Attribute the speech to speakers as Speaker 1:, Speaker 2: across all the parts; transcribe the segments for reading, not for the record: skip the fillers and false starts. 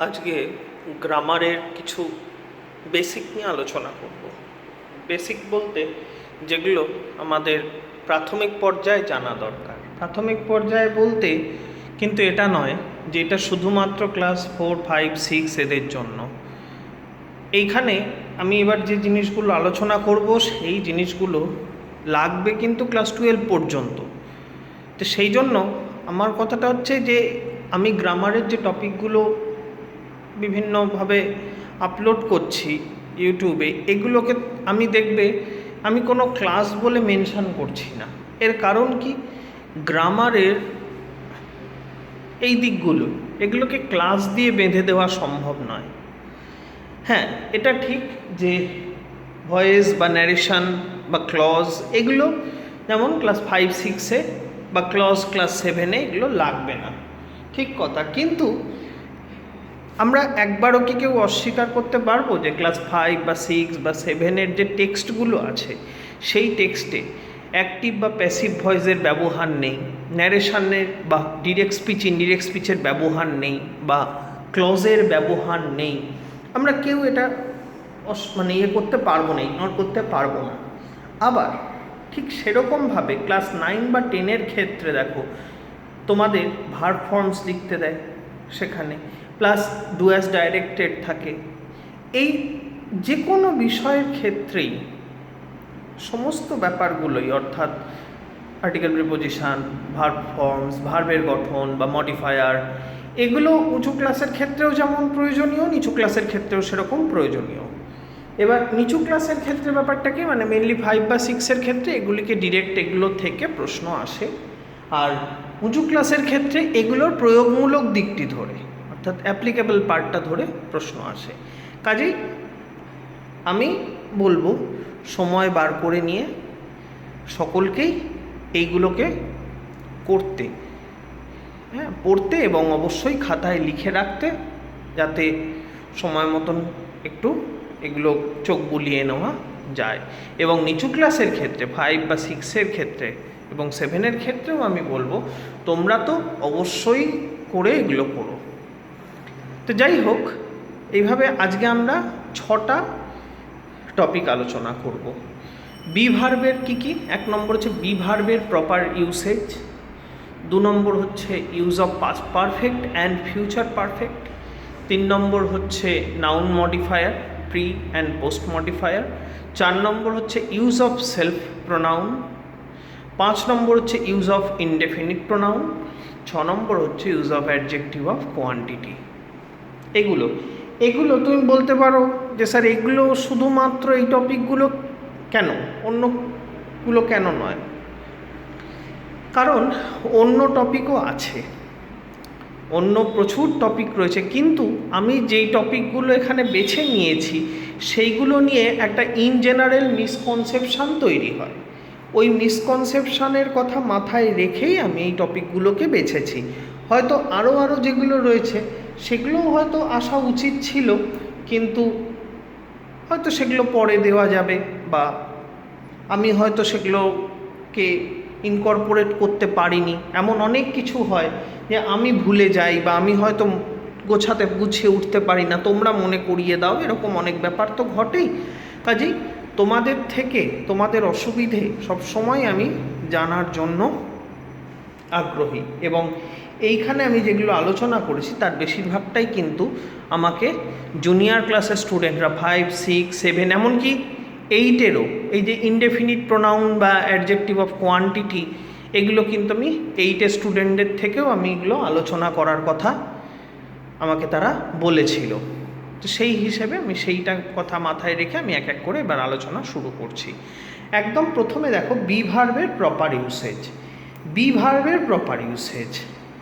Speaker 1: আজকে গ্রামারের কিছু বেসিক নিয়ে আলোচনা করব। বেসিক বলতে যেগুলো আমাদের প্রাথমিক পর্যায়ে জানা দরকার। প্রাথমিক পর্যায়ে বলতে কিন্তু এটা নয় যে এটা শুধুমাত্র ক্লাস 4, 5, 6 এদের জন্য। এইখানে আমি এবার যে জিনিসগুলো আলোচনা করব সেই জিনিসগুলো লাগবে কিন্তু ক্লাস 12 পর্যন্ত। তো সেই জন্য আমার কথাটা হচ্ছে যে আমি গ্রামারের যে টপিকগুলো বিভিন্নভাবে আপলোড করছি ইউটিউবে, এগুলোকে আমি দেখবে আমি কোনো ক্লাস বলে মেনশন করছি না। এর কারণ কি, গ্রামারের এই দিকগুলো এগুলোকে ক্লাস দিয়ে বেঁধে দেওয়া সম্ভব নয়। হ্যাঁ, এটা ঠিক যে ভয়েস বা ন্যারেশন বা ক্লজ এগুলো যেমন ক্লাস 5, 6-এ বা ক্লাস 7-এ এগুলো লাগবে না, ঠিক কথা। কিন্তু আমরা একবারও কি কেউ অস্বীকার করতে পারবো যে ক্লাস 5 বা 6 বা 7-এর যে টেক্সটগুলো আছে সেই টেক্সটে অ্যাক্টিভ বা প্যাসিভ ভয়েসের ব্যবহার নেই, ন্যারেশনের বা ডিরেক্ট স্পিচ ইনডিরেক্ট স্পিচের ব্যবহার নেই বা ক্লজের ব্যবহার নেই? আমরা কেউ এটা করতে পারবো না, ইগনোর করতে পারবো না। আবার ঠিক সেরকমভাবে ক্লাস 9 বা 10-এর ক্ষেত্রে দেখো তোমাদের ভার্ব ফর্মস লিখতে দেয় সেখানে, প্লাস ডু অ্যাজ ডাইরেক্টেড থাকে। এই যে কোনো বিষয়ের ক্ষেত্রেই সমস্ত ব্যাপারগুলোই, অর্থাৎ আর্টিকেল প্রিপোজিশন, ভার্ব ফর্মস, ভার্বের গঠন বা মডিফায়ার, এগুলো উঁচু ক্লাসের ক্ষেত্রেও যেমন প্রয়োজনীয়, নিচু ক্লাসের ক্ষেত্রেও সেরকম প্রয়োজনীয়। এবার নিচু ক্লাসের ক্ষেত্রে ব্যাপারটা কি, মানে মেনলি 5 বা 6-এর ক্ষেত্রে এগুলিকে ডিরেক্ট এগুলো থেকে প্রশ্ন আসে, আর উঁচু ক্লাসের ক্ষেত্রে এগুলোর প্রয়োগমূলক দিকটি ধরে, অর্থাৎ অ্যাপ্লিকেবল পার্টটা ধরে প্রশ্ন আসে। কাজেই আমি বলবো সময় বার করে নিয়ে সকলকেই এইগুলোকে করতে, পড়তে এবং অবশ্যই খাতায় লিখে রাখতে, যাতে সময় মতন একটু এগুলো চোখ বুলিয়ে নেওয়া যায়। এবং নিচু ক্লাসের ক্ষেত্রে 5 বা 6-এর ক্ষেত্রে এবং 7-এর ক্ষেত্রেও আমি বলবো তোমরা তো অবশ্যই করে এগুলো করো। তো যাই হোক, এইভাবে আজকে আমরা 6টা টপিক আলোচনা করব। বি ভার্বের কী কী? 1 নম্বর হচ্ছে বি ভার্বের প্রপার ইউসেজ, 2 নম্বর হচ্ছে use of past perfect and future perfect, 3 নম্বর হচ্ছে noun modifier, pre and post modifier, 4 নম্বর হচ্ছে ইউজ অফ সেলফ প্রোনাউন, 5 নম্বর হচ্ছে ইউজ অফ ইনডেফিনিট প্রোনাউন, 6 নম্বর হচ্ছে use of adjective of quantity. এগুলো তুমি বলতে পারো যে স্যার এগুলো শুধুমাত্র এই টপিকগুলো কেন, অন্যগুলো কেন নয়? কারণ অন্য টপিকও আছে, অন্য প্রচুর টপিক রয়েছে, কিন্তু আমি যেই টপিকগুলো এখানে বেছে নিয়েছি সেইগুলো নিয়ে একটা ইন জেনারেল মিসকনসেপশান তৈরি হয়। ওই মিসকনসেপশানের কথা মাথায় রেখেই আমি এই টপিকগুলোকে বেছেছি। হয়তো আরও যেগুলো রয়েছে সেগুলোও হয়তো আসা উচিত ছিল, কিন্তু হয়তো সেগুলো পরে দেওয়া যাবে, বা আমি হয়তো সেগুলোকে ইনকর্পোরেট করতে পারিনি, এমন অনেক কিছু হয় যে আমি ভুলে যাই বা আমি হয়তো গুছিয়ে উঠতে পারি না, তোমরা মনে করিয়ে দাও, এরকম অনেক ব্যাপার তো ঘটেই। কাজেই তোমাদের থেকে তোমাদের অসুবিধে সবসময় আমি জানার জন্য আগ্রহী, এবং এইখানে আমি যেগুলো আলোচনা করেছি তার বেশিরভাগটাই কিন্তু আমাকে জুনিয়র ক্লাসের স্টুডেন্টরা 5, 6, 7, এমনকি 8-এরও এই যে ইনডেফিনিট প্রোনাউন বা অ্যাডজেক্টিভ অফ কোয়ান্টিটি, এগুলো কিন্তু আমি 8-এর স্টুডেন্টদের থেকেও আমি এগুলো আলোচনা করার কথা আমাকে তারা বলেছিল। তো সেই হিসেবে আমি সেইটা কথা মাথায় রেখে আমি এক এক করে এবার আলোচনা শুরু করছি। একদম প্রথমে দেখো বি ভার্বের প্রপার ইউসেজ। বি ভার্বের প্রপার ইউসেজ,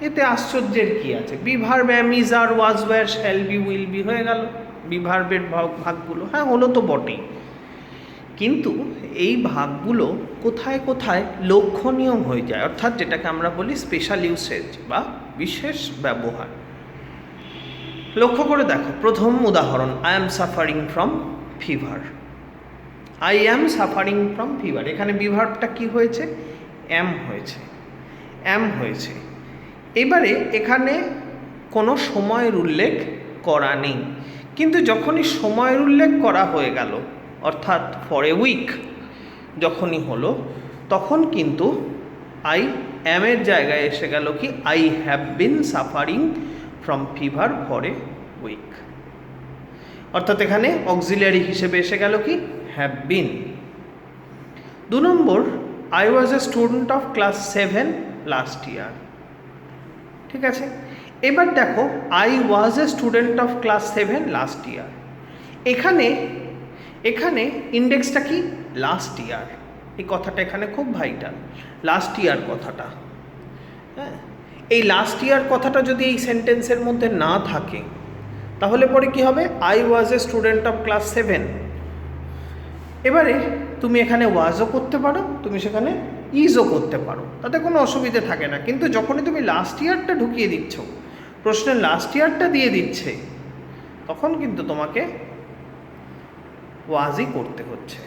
Speaker 1: এতে আশ্চর্যের কী আছে? Be verb am, is, are, was, were, shall be, will be হয়ে গেল বি ভার্বের ভাগগুলো। হ্যাঁ, হলো তো বটেই, কিন্তু এই ভাগগুলো কোথায় কোথায় লক্ষণীয় হয়ে যায়, অর্থাৎ যেটাকে আমরা বলি স্পেশাল ইউসেজ বা বিশেষ ব্যবহার। লক্ষ্য করে দেখো, প্রথম উদাহরণ, I am suffering from fever. I am suffering from fever, এখানে বি ভার্বটা কী হয়েছে? অ্যাম হয়েছে, অ্যাম হয়েছে। এবারে এখানে কোনো সময়ের উল্লেখ করা নেই, কিন্তু যখনই সময়ের উল্লেখ করা হয়ে গেল, অর্থাৎ ফর এ উইক যখনই হলো, তখন কিন্তু আই অ্যামের জায়গায় এসে গেল কি I have been suffering from fever for a week. অর্থাৎ এখানে অক্সিলিয়ারি হিসেবে এসে গেল কি have been. 2 number, I was a student of class 7 last year. ঠিক আছে, এবার দেখো I was a student of class 7 last year. এখানে এখানে ইন্ডেক্সটা কি লাস্ট ইয়ার। এই কথাটা এখানে খুব ভাইটাল, লাস্ট ইয়ার কথাটা। হ্যাঁ, এই লাস্ট ইয়ার কথাটা যদি এই সেন্টেন্সের মধ্যে না থাকে তাহলে পরে কি হবে, I was a student of class 7। এবারে তুমি এখানে ওয়াজও করতে পারো, তুমি সেখানে ইজও করতে পারো, তাতে কোনো অসুবিধে থাকে না। কিন্তু যখনই তুমি লাস্ট ইয়ারটা ঢুকিয়ে দিচ্ছ, প্রশ্নের লাস্ট ইয়ারটা দিয়ে দিচ্ছে, তখন কিন্তু তোমাকে ওয়াজই করতে হচ্ছে।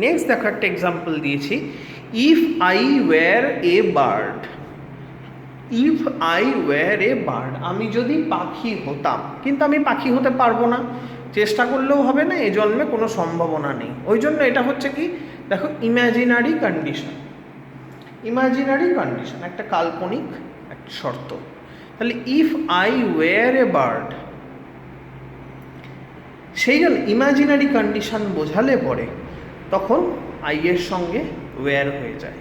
Speaker 1: নেক্সট দেখো একটা এক্সাম্পল দিয়েছি, if I were a bird. If I were a bird, আমি যদি পাখি হতাম, কিন্তু আমি পাখি হতে পারবো না, চেষ্টা করলেও হবে না, এই জন্মে কোনো সম্ভাবনা নেই। ওই জন্য এটা হচ্ছে কি, দেখো ইমাজিনারি কন্ডিশন। ইমাজিনারি কন্ডিশন একটা কাল্পনিক একটা শর্ত। তাহলে if I were a bird, সেই জন্য ইমাজিনারি কন্ডিশন বোঝালে পরে তখন আই এর সঙ্গে ওয়্যার হয়ে যায়।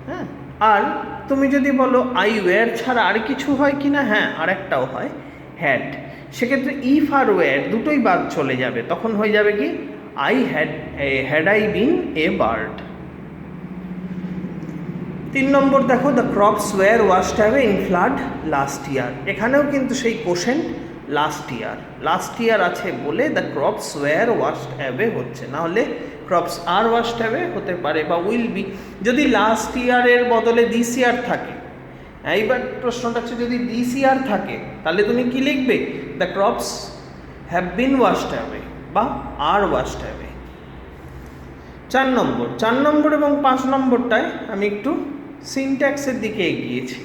Speaker 1: হ্যাঁ, আর তুমি যদি বলো আই ওয়্যার ছাড়া আর কিছু হয় কি না, হ্যাঁ আর একটাও হয়, হ্যাড। সেক্ষেত্রে ইফ আর ওয়্যার দুটোই বাদ চলে যাবে, তখন হয়ে যাবে কি I had I been a bird. 3 number দেখো, the crops were washed away in flood last year. এখানেও কিন্তু সেই question last year, last year আছে বলে the crops were washed away হচ্ছে, না হলে ক্রপস আর ওয়াশড অ্যাওয়ে হতে পারে বা উইল বি। যদি লাস্ট ইয়ারের বদলে দিস ইয়ার থাকে, এইবার প্রশ্নটা হচ্ছে যদি দিস ইয়ার থাকে তাহলে তুমি কি লিখবে, the crops have been washed away বা আর ওয়াশড অ্যাওয়ে। 4 নম্বর এবং 5 নম্বরটায় আমি একটু সিনট্যাক্সের দিকে এগিয়েছি।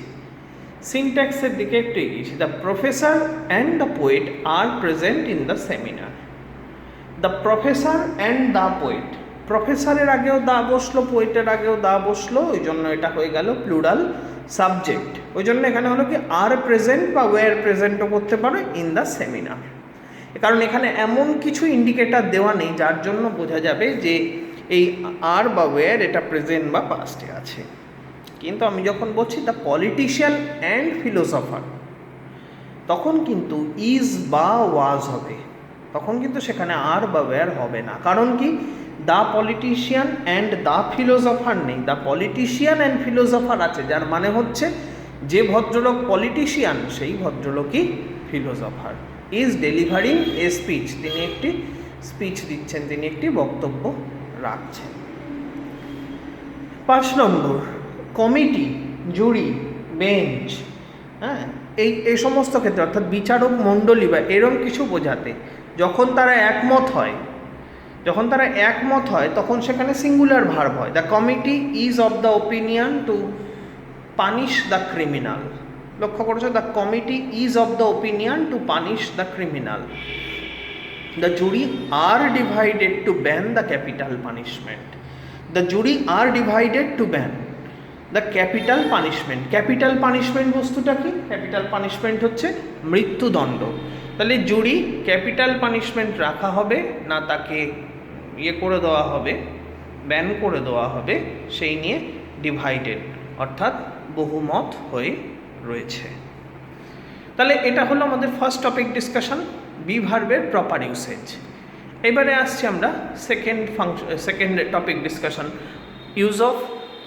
Speaker 1: সিনট্যাক্সের দিকে একটু এগিয়েছি। The professor and the poet are present in the seminar. The professor and the poet, প্রফেসরের আগেও দা বসলো, পোয়েটের আগেও দা বসলো, ওই জন্য এটা হয়ে গেল প্লুরাল সাবজেক্ট। ওই জন্য এখানে হলো কি আর প্রেজেন্ট বা ওয়্যার প্রেজেন্টও করতে পারো ইন দ্য সেমিনার। কারণ এখানে এমন কিছু ইন্ডিকেটার দেওয়া নেই যার জন্য বোঝা যাবে যে এই আর বা ওয়্যার এটা প্রেজেন্ট বা পাস্টে আছে। কিন্তু আমি যখন বলছি দ্য পলিটিশিয়ান অ্যান্ড ফিলোসফার, তখন কিন্তু ইজ বা ওয়াজ হবে, তখন কিন্তু সেখানে আর বা ওয়্যার হবে না। কারণ কি, the politician and the philosopher নেই, দ্য পলিটিশিয়ান অ্যান্ড ফিলোসফার আছে, যার মানে হচ্ছে যে ভদ্রলোক পলিটিশিয়ান সেই ভদ্রলোকই philosopher. Is delivering a speech, তিনি একটি স্পিচ দিচ্ছেন, তিনি একটি বক্তব্য রাখছেন। 5 নম্বর, কমিটি, জুরি, বেঞ্চ, হ্যাঁ এই সমস্ত ক্ষেত্রে অর্থাৎ বিচারক মণ্ডলী বা এরম কিছু বোঝাতে যখন তারা একমত হয়, তখন সেখানে সিঙ্গুলার ভার্ব হয়। The committee is of the opinion to punish the criminal. লক্ষ্য করেছো, the committee is of the opinion to punish the criminal. The jury are divided to ban the capital punishment. The jury are divided to ban the capital punishment. Capital punishment বস্তুটা কি, capital punishment হচ্ছে মৃত্যুদণ্ড। তাহলে জুরি capital punishment রাখা হবে না তাকে করে দেওয়া হবে, ব্যান করে দেওয়া হবে, সেই নিয়ে ডিভাইডেড অর্থাৎ বহুমত হয়ে রয়েছে। তাহলে এটা হলো আমাদের ফার্স্ট টপিক ডিসকাশন, বি ভার্বের প্রপার ইউসেজ। এবারে আসছি আমরা second topic discussion, use of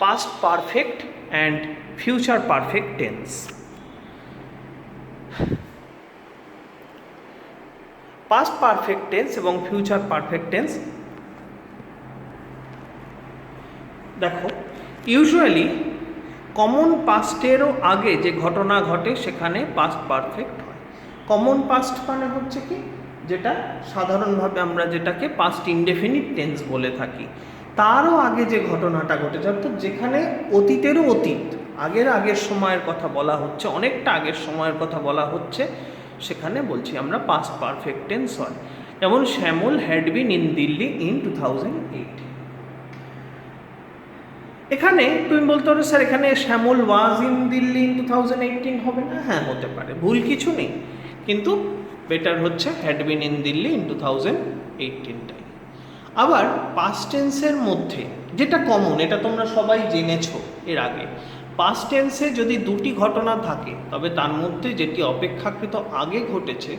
Speaker 1: past perfect and future perfect tense. Past perfect tense এবং ফিউচার পারফেক্ট টেন্স, দেখো ইউজুয়ালি কমন পাস্টেরও আগে যে ঘটনা ঘটে সেখানে পাস্ট পারফেক্ট হয়। কমন পাস্ট মানে হচ্ছে কি, যেটা সাধারণভাবে আমরা যেটাকে পাস্ট ইনডেফিনিট টেন্স বলে থাকি, তারও আগে যে ঘটনাটা ঘটেছে, অর্থাৎ যেখানে অতীতেরও অতীত, আগের সময়ের কথা বলা হচ্ছে, অনেকটা আগের সময়ের কথা বলা হচ্ছে, সেখানে বলছি আমরা পাস্ট পারফেক্ট টেন্স হয়। যেমন Shyamal had been in Delhi in 2008। এখানে তুমি বলতে পারো স্যার এখানে Shyamal was in Delhi in 2018 হবে না? হ্যাঁ হতে পারে, ভুল কিছু নেই, কিন্তু বেটার হচ্ছে had been in Delhi in 2018টাই। আবার পাস্ট টেন্সের মধ্যে যেটা কমন, এটা তোমরা সবাই জেনেছো এর আগে, পাস্ট টেন্সে যদি দুটি ঘটনা থাকে তবে তার মধ্যে যেটি অপেক্ষাকৃত আগে ঘটেছে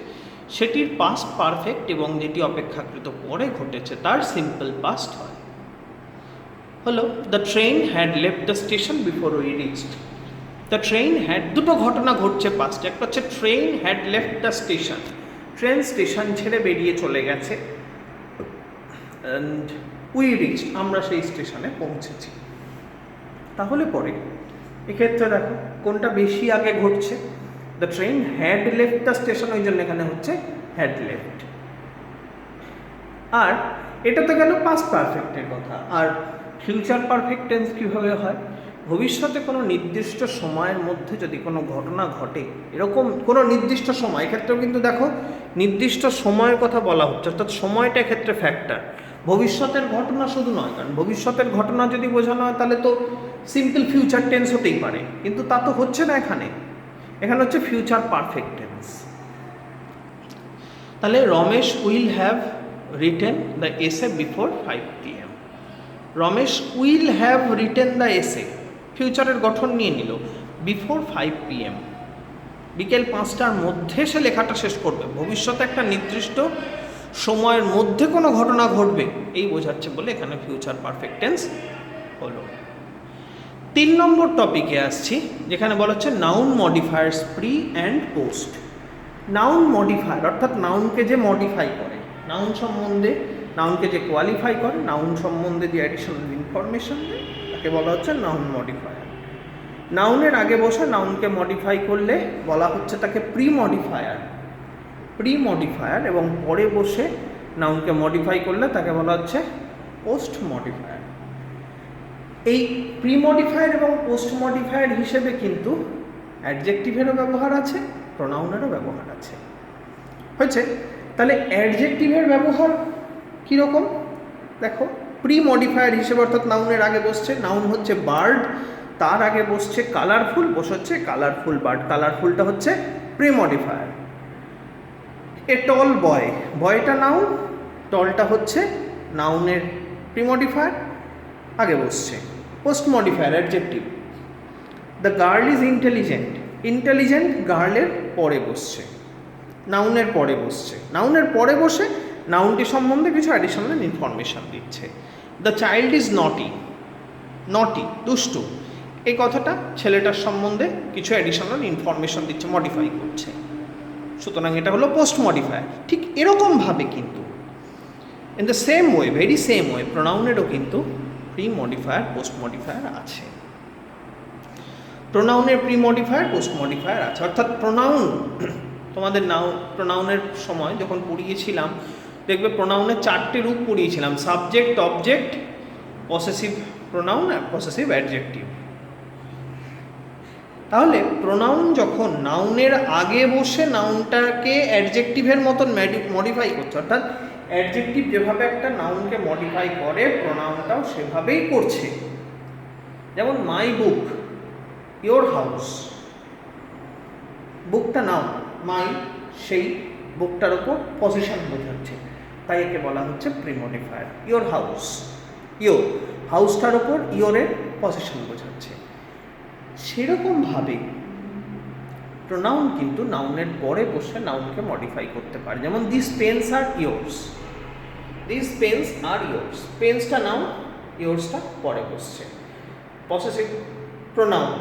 Speaker 1: সেটির পাস্ট পারফেক্ট এবং যেটি অপেক্ষাকৃত পরে ঘটেছে তার সিম্পল পাস্ট হয়। হলো the train had left the station before we reached. The train had, দুটো ঘটনা ঘটছে পাস্টে, একটা হচ্ছে train had left the station, train station ছেড়ে বেরিয়ে চলে গেছে, অ্যান্ড উই রিচ, আমরা সেই স্টেশনে পৌঁছেছি। তাহলে পরে এক্ষেত্রে দেখো কোনটা বেশি আগে ঘটছে, the train had left the station, ওই জন্য এখানে হচ্ছে হ্যাড লেফট। আর এটা তো গেল পাস্ট পারফেক্টের কথা। আর ফিউচার পারফেক্ট টেন্স কীভাবে হয়, ভবিষ্যতে কোনো নির্দিষ্ট সময়ের মধ্যে যদি কোনো ঘটনা ঘটে, এরকম কোনো নির্দিষ্ট সময়, এক্ষেত্রেও কিন্তু দেখো নির্দিষ্ট সময়ের কথা বলা হচ্ছে, অর্থাৎ সময়টা ক্ষেত্রে ফ্যাক্টর, ভবিষ্যতের ঘটনা শুধু নয়। কারণ ভবিষ্যতের ঘটনা যদি বোঝানো হয় তাহলে তো সিম্পল ফিউচার টেন্স হতেই পারে, কিন্তু তা তো হচ্ছে না এখানে, এখানে হচ্ছে ফিউচার পারফেক্ট টেন্স। তাহলে Ramesh will have written the essay before 5 PM। Ramesh will have written the essay, ফিউচারের গঠন নিয়ে নিল, বিফোর 5 PM, বিকেল 5টার মধ্যে সে লেখাটা শেষ করবে, ভবিষ্যতে একটা নির্দিষ্ট সময়ের মধ্যে কোনো ঘটনা ঘটবে এই বোঝাচ্ছে বলে এখানে ফিউচার পারফেক্ট টেন্স হলো। 3 নম্বর টপিকে আসছি, যেখানে বলা হচ্ছে noun modifiers pre and post. Noun modifier অর্থাৎ নাউনকে যে মডিফাই করে, নাউন সম্বন্ধে, নাউনকে যে কোয়ালিফাই করে, নাউন সম্বন্ধে যে অ্যাডিশনাল ইনফরমেশন দেয় তাকে বলা হচ্ছে নাউন মডিফায়ার। নাউনের আগে বসে নাউনকে মডিফাই করলে বলা হচ্ছে তাকে প্রি মডিফায়ার, প্রি মডিফায়ার, এবং পরে বসে নাউনকে মডিফাই করলে তাকে বলা হচ্ছে পোস্ট মডিফায়ার। এই প্রি মডিফায়ার এবং পোস্ট মডিফায়ার হিসেবে কিন্তু অ্যাডজেক্টিভেরও ব্যবহার আছে, প্রোনাউনেরও ব্যবহার আছে। হয়েছে? তাহলে অ্যাডজেক্টিভের ব্যবহার কীরকম দেখো, প্রি মডিফায়ার হিসেবে অর্থাৎ নাউনের আগে বসছে, নাউন হচ্ছে বার্ড, তার আগে বসছে কালারফুল, বসে হচ্ছে কালারফুল বার্ড, কালারফুলটা হচ্ছে pre modifier. A tall boy, বয়টা নাউন, টলটা হচ্ছে নাউনের প্রি মডিফায়ার, আগে বসছে। Post modifier adjective, the girl is intelligent, intelligent গার্লের পরে বসছে, নাউনের পরে বসছে, নাউনের পরে বসে নাউনটি সম্বন্ধে কিছু অ্যাডিশনাল ইনফরমেশান দিচ্ছে। দ্য চাইল্ড ইজ নটি, নটি দুষ্টু, এই কথাটা ছেলেটার সম্বন্ধে কিছু অ্যাডিশনাল ইনফরমেশান দিচ্ছে, মডিফাই করছে, সুতরাং এটা হলো পোস্ট মডিফায়ার। ঠিক এরকমভাবে কিন্তু in the same way, very same way, প্রোনাউনেরও কিন্তু প্রি মডিফায়ার পোস্ট মডিফায়ার আছে। প্রোনাউনের প্রি মডিফায়ার পোস্ট মডিফায়ার আছে, অর্থাৎ প্রোনাউন, তোমাদের প্রোনাউনের সময় যখন পড়িয়েছিলাম দেখবে প্রোনাউনের 4টে রূপ পড়িয়েছিলাম, সাবজেক্ট, অবজেক্ট, পসেসিভ প্রোনাউন আর পসেসিভ অ্যাডজেক্টিভ। তাহলে প্রোনাউন যখন নাউনের আগে বসে নাউনটাকে অ্যাডজেক্টিভের মতন মডিফাই করছে, অর্থাৎ অ্যাডজেক্টিভ যেভাবে একটা নাউনকে মডিফাই করে প্রোনাউনটাও সেভাবেই করছে। যেমন মাই বুক, ইয়োর হাউস, বুকটা নাউন, মাই সেই বুকটার ওপর পজিশন বোঝাচ্ছে, তাই একে বলা হচ্ছে pre modifier. Your house, your হাউসটার ওপর ইয়োরের পজিশন বোঝাচ্ছে। সেরকমভাবে প্রোনাউন কিন্তু নাউনের পরে বসে নাউনকে মডিফাই করতে পারে। যেমন this pens are yours, this pens are yours, পেন্সটা নাউন, ইয়োর্সটা পরে বসছে, পসেসিভ প্রোনাউন,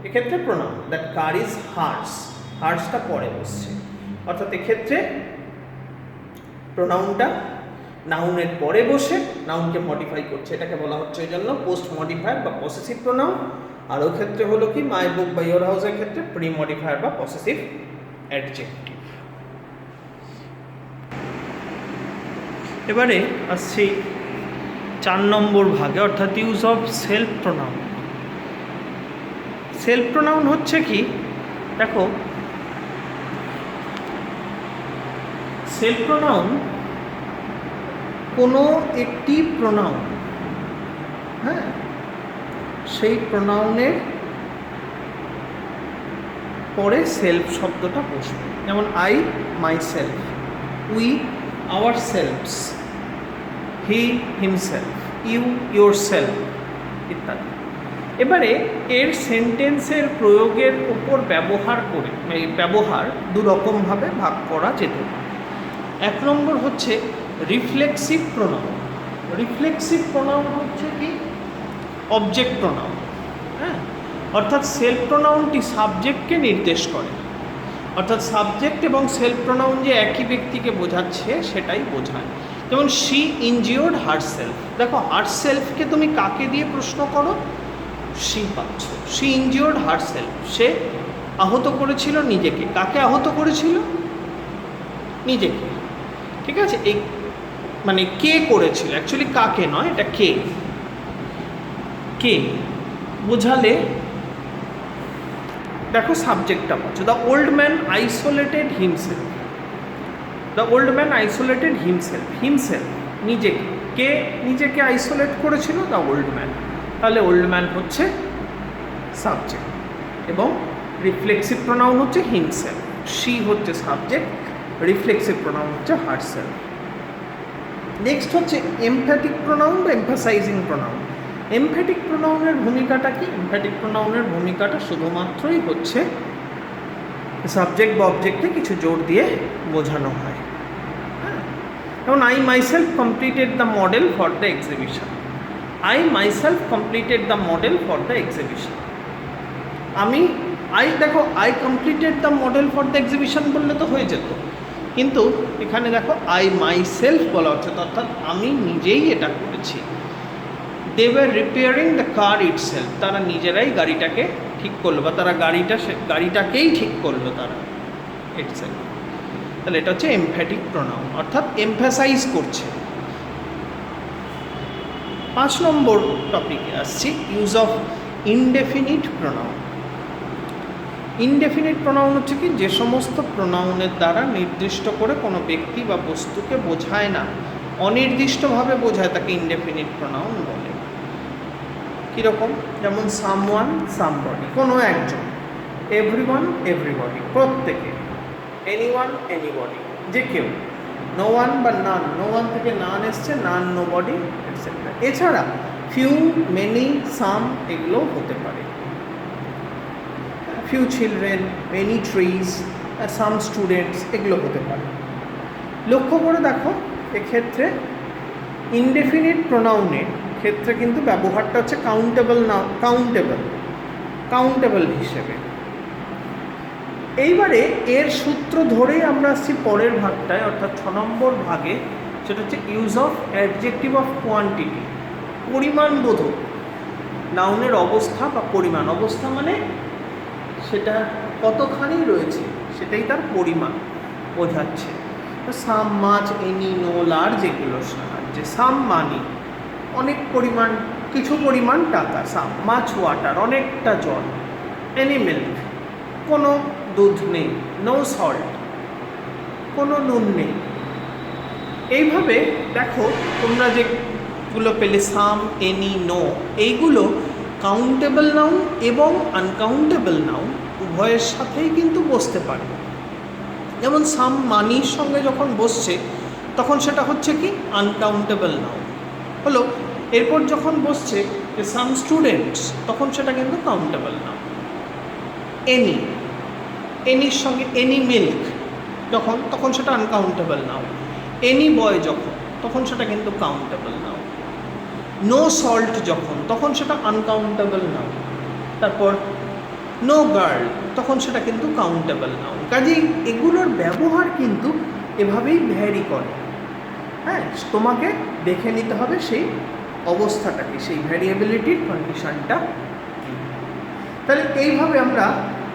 Speaker 1: এক্ষেত্রে pronoun. That car is hers, হার্সটা পরে বসছে, অর্থাৎ এক্ষেত্রে প্রোনাউনটা নাউনের পরে বসে নাউনকে মডিফাই করছে, এটাকে বলা হচ্ছে এই জন্য পোস্ট মডিফায়ার বা পসেসিভ প্রোনাউন। আর ওই ক্ষেত্রে হলো কি মাই বুক বা ইয়োর হাউসের ক্ষেত্রে প্রি মডিফায়ার বা পসেসিভ অ্যাডজেক্টিভ। এবারে আসছি 4 নম্বর ভাগে, অর্থাৎ use of self pronoun. Self pronoun হচ্ছে কি দেখো, সেলফ প্রোনাউন কোনো একটি প্রোনাউন, হ্যাঁ, সেই প্রোনাউনের পরে সেলফ শব্দটা বসবে। যেমন I myself, we ourselves, he himself, you yourself ইত্যাদি। এবারে এর সেন্টেন্সের প্রয়োগের উপর ব্যবহার করে এই ব্যবহার দুরকমভাবে ভাগ করা যেতে পারে। এক নম্বর হচ্ছে রিফ্লেক্সিভ প্রোনাউন। রিফ্লেক্সিভ প্রোনাউন হচ্ছে কি অবজেক্ট প্রোনাউন, হ্যাঁ, অর্থাৎ সেলফ প্রোনাউনটি সাবজেক্টকে নির্দেশ করে, অর্থাৎ সাবজেক্ট এবং সেলফ প্রোনাউন যে একই ব্যক্তিকে বোঝাচ্ছে সেটাই বোঝায়। যেমন শি ইনজিওর্ড হারসেলফ, দেখো হারসেলফকে তুমি কাকে দিয়ে প্রশ্ন করো, শি পাচ্ছ। শি ইনজিওর্ড হারসেলফ, সে আহত করেছিল নিজেকে। কাকে আহত করেছিল? নিজেকে। ঠিক আছে, এই মানে কে করেছিল, অ্যাকচুয়ালি কাকে নয়, এটা কে, কে বোঝালে দেখো সাবজেক্টটা পাচ্ছ। The old man isolated himself, the old man isolated himself, himself নিজেকে, কে নিজেকে আইসোলেট করেছিল? The old man. তাহলে ওল্ড ম্যান হচ্ছে সাবজেক্ট এবং রিফ্লেক্সিভ প্রোনাউন হচ্ছে হিমসেলফ, শি হচ্ছে সাবজেক্ট, রিফ্লেক্সিভ প্রোনাউন হচ্ছে হারসেলফ। নেক্সট হচ্ছে এমফ্যাটিক প্রোনাউন বা এমফাসাইজিং প্রোনাউন। এমফ্যাটিক প্রোনাউনের ভূমিকাটা কি? এমফ্যাটিক প্রোনাউনের ভূমিকাটা শুধুমাত্রই হচ্ছে সাবজেক্ট বা অবজেক্টে কিছু জোর দিয়ে বোঝানো হয়। হ্যাঁ, যেমন I myself completed the model for the exhibition, I myself completed the model for the exhibition. আমি দেখো I completed the model for the exhibition বললে তো হয়ে যেত, কিন্তু এখানে দেখো আই মাইসেলফ বলা হচ্ছে, অর্থাৎ আমি নিজেই এটা করেছি। They were repairing the car itself, তারা নিজেরাই গাড়িটাকে ঠিক করলো, বা তারা গাড়িটাকেই ঠিক করলো তারা ইটসেলফ। তাহলে এটা হচ্ছে এমফ্যাটিক প্রোনাউন, অর্থাৎ এমফ্যাসাইজ করছে। 5 নম্বর টপিকে আসছি, use of indefinite pronoun. Indefinite pronoun হচ্ছে কি, যে সমস্ত প্রোনাউনের দ্বারা নির্দিষ্ট করে কোনো ব্যক্তি বা বস্তুকে বোঝায় না, অনির্দিষ্টভাবে বোঝায়, তাকে ইনডেফিনিট প্রোনাউন বলে। কীরকম? যেমন সামওয়ান সামবডি, কোনো একজন, এভরিওয়ান এভরিবডি, প্রত্যেকে, এনিওয়ান এনিবডি, যে কেউ, নো ওয়ান বা নান, নো ওয়ান থেকে নান এসছে, নান নোবডি এটসেট্রা। এছাড়া ফিউ, মেনি, সাম এগুলো হতে পারে। Few children, many trees, some students এগুলো হতে পারে। লক্ষ্য করে দেখো এক্ষেত্রে ইনডেফিনিট প্রোনাউনের ক্ষেত্রে কিন্তু ব্যবহারটা হচ্ছে কাউন্টেবল না, কাউন্টেবল হিসেবে। এইবারে এর সূত্র ধরেই আমরা আসছি পরের ভাগটায়, অর্থাৎ 6 নম্বর ভাগে, সেটা হচ্ছে use of adjective of quantity, পরিমাণবোধক নাউনের অবস্থা বা পরিমাণ। অবস্থা মানে সেটা কতখানি রয়েছে, সেটাই তার পরিমাণ বোঝাচ্ছে। সাম, মাছ, এনি, নো, লার্জ এগুলোর সাহায্যে। সাম মানি, অনেক পরিমাণ, কিছু পরিমাণ টাকা। সাম মাছ ওয়াটার, অনেকটা জল। এনি মিল্ক, কোনো দুধ নেই। নো সল্ট, কোনো নুন নেই। এইভাবে দেখো তোমরা যেগুলো পেলে সাম, এনি, নো, এইগুলো কাউন্টেবল নাউন এবং আনকাউন্টেবল নাউন উভয়ের সাথেই কিন্তু বসতে পারে। যেমন সাম মানির সঙ্গে যখন বসছে তখন সেটা হচ্ছে কি আনকাউন্টেবল নাউন হলো। এরপর যখন বসছে যে সাম স্টুডেন্টস, তখন সেটা কিন্তু কাউন্টেবল নাউন। এনির সঙ্গে এনি মিল্ক যখন, তখন সেটা আনকাউন্টেবল নাউন। এনি বয় যখন, তখন সেটা কিন্তু কাউন্টেবল নাউন। নো সল্ট যখন, তখন সেটা আনকাউন্টেবল নাউন। তারপর নো গার্ল, তখন সেটা কিন্তু কাউন্টেবল নাউন। কাজেই এগুলোর ব্যবহার কিন্তু এভাবেই ভ্যারি করে। হ্যাঁ, তোমাকে দেখে নিতে হবে সেই অবস্থাটাকে, সেই ভ্যারিয়েবিলিটির কন্ডিশনটা কী। তাহলে এইভাবে আমরা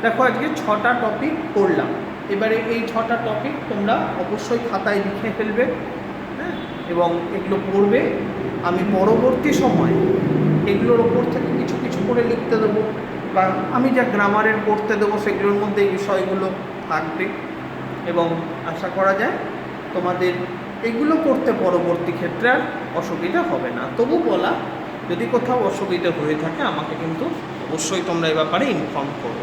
Speaker 1: দেখো আজকে 6টা টপিক পড়লাম। এবারে এই 6টা টপিক তোমরা অবশ্যই খাতায় লিখে ফেলবে, হ্যাঁ, এবং এগুলো পড়বে। আমি পরবর্তী সময় এগুলোর ওপর থেকে কিছু কিছু করে লিখতে দেবো, বা আমি যা গ্রামারের পড়তে দেবো সেগুলোর মধ্যে এই বিষয়গুলো থাকবে, এবং আশা করা যায় তোমাদের এগুলো করতে পরবর্তী ক্ষেত্রে আর অসুবিধা হবে না। তবু বলা, যদি কোথাও অসুবিধা হয়ে থাকে আমাকে কিন্তু অবশ্যই তোমরা এই ব্যাপারে ইনফর্ম করো।